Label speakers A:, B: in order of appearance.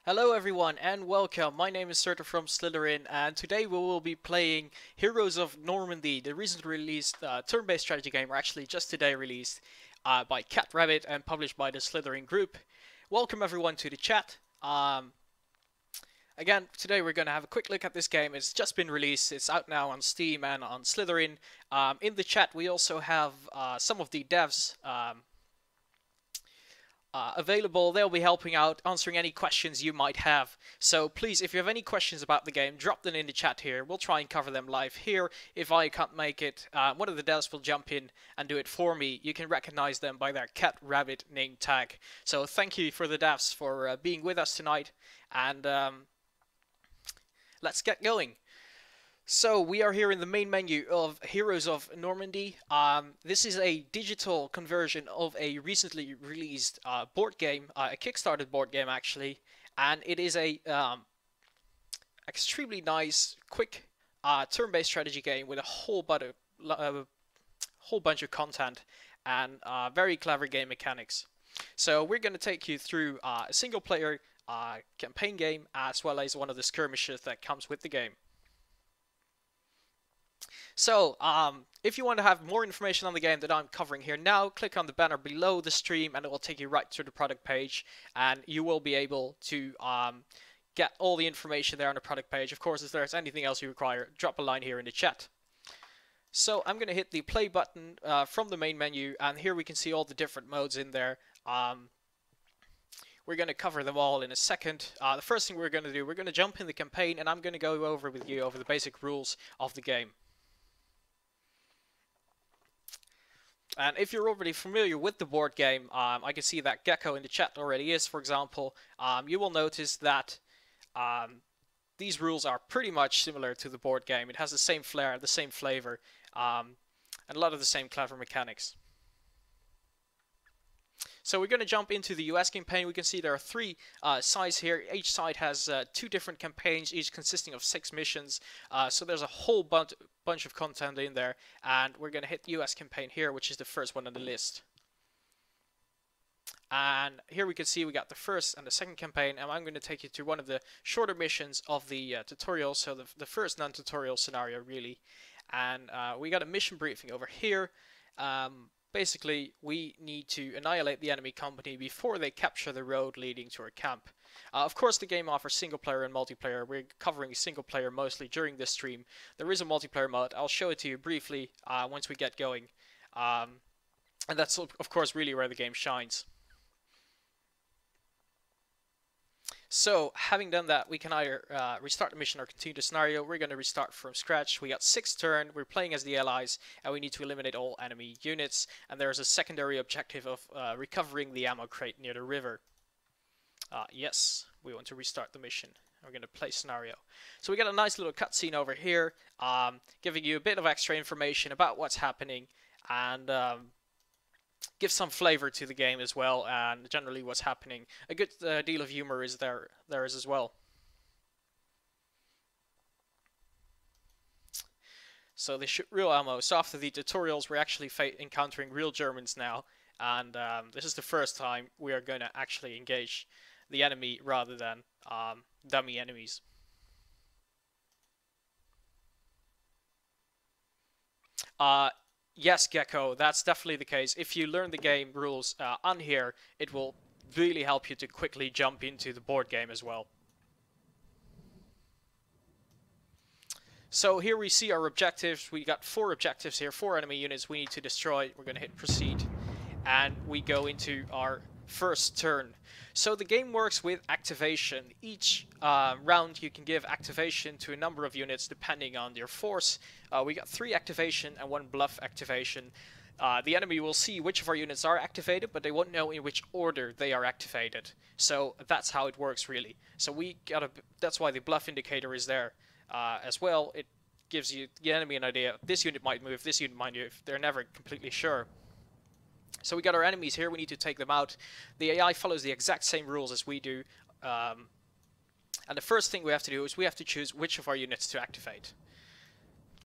A: Hello everyone and welcome. My name is Serta from Slytherin and today we will be playing Heroes of Normandie, the recently released turn-based strategy game, or actually just today released by Cat Rabbit and published by the Slytherin group. Welcome everyone to the chat. Again, today we're going to have a quick look at this game. It's just been released. It's out now on Steam and on Slytherin. In the chat we also have some of the devs available. They'll be helping out, answering any questions you might have. So please, if you have any questions about the game, drop them in the chat here. We'll try and cover them live here. If I can't make it, one of the devs will jump in and do it for me. You can recognize them by their cat rabbit name tag. So thank you for the devs for being with us tonight, and let's get going. So we are here in the main menu of Heroes of Normandie. This is a digital conversion of a recently released board game, a Kickstarted board game actually, and it is a extremely nice, quick turn-based strategy game with a whole bunch of content and very clever game mechanics. So we're going to take you through a single-player campaign game as well as one of the skirmishes that comes with the game. So, if you want to have more information on the game that I'm covering here now, click on the banner below the stream and it will take you right to the product page, and you will be able to get all the information there on the product page. Of course, if there's anything else you require, drop a line here in the chat. So, I'm going to hit the play button from the main menu, and here we can see all the different modes in there. We're going to cover them all in a second. The first thing we're going to do, we're going to jump in the campaign, and I'm going to go over with you over the basic rules of the game. And if you're already familiar with the board game, I can see that Gecko in the chat already is, for example. You will notice that these rules are pretty much similar to the board game. It has the same flair, the same flavor, and a lot of the same clever mechanics. So we're going to jump into the US campaign. We can see there are three sides here. Each side has two different campaigns, each consisting of 6 missions. So there's a whole bunch of content in there. And we're going to hit the US campaign here, which is the first one on the list. And here we can see we got the first and the second campaign. And I'm going to take you to one of the shorter missions of the tutorial. So the first non-tutorial scenario, really. And we got a mission briefing over here. Basically, we need to annihilate the enemy company before they capture the road leading to our camp. Of course, the game offers single player and multiplayer. We're covering single player mostly during this stream. There is a multiplayer mode. I'll show it to you briefly once we get going. And that's, of course, really where the game shines. So, having done that, we can either restart the mission or continue the scenario. We're going to restart from scratch. We got 6 turns, we're playing as the allies, and we need to eliminate all enemy units. And there's a secondary objective of recovering the ammo crate near the river. Yes, we want to restart the mission. We're going to play scenario. So we got a nice little cutscene over here, giving you a bit of extra information about what's happening, and give some flavor to the game as well, and generally what's happening. A good deal of humor is there is as well. So they shoot real ammo. So after the tutorials, we're actually encountering real Germans now, and this is the first time we are going to actually engage the enemy rather than dummy enemies. Yes, Gecko, that's definitely the case. If you learn the game rules on here, it will really help you to quickly jump into the board game as well. So here we see our objectives. We got 4 objectives here, 4 enemy units we need to destroy. We're going to hit proceed, and we go into our first turn. So the game works with activation. Each round you can give activation to a number of units depending on your force. We got 3 activation and 1 bluff activation. The enemy will see which of our units are activated, but they won't know in which order they are activated. So that's how it works really. So that's why the bluff indicator is there as well. It gives you the enemy an idea. This unit might move, this unit might move. They're never completely sure. So we got our enemies here, we need to take them out. The AI follows the exact same rules as we do. And the first thing we have to do is we have to choose which of our units to activate.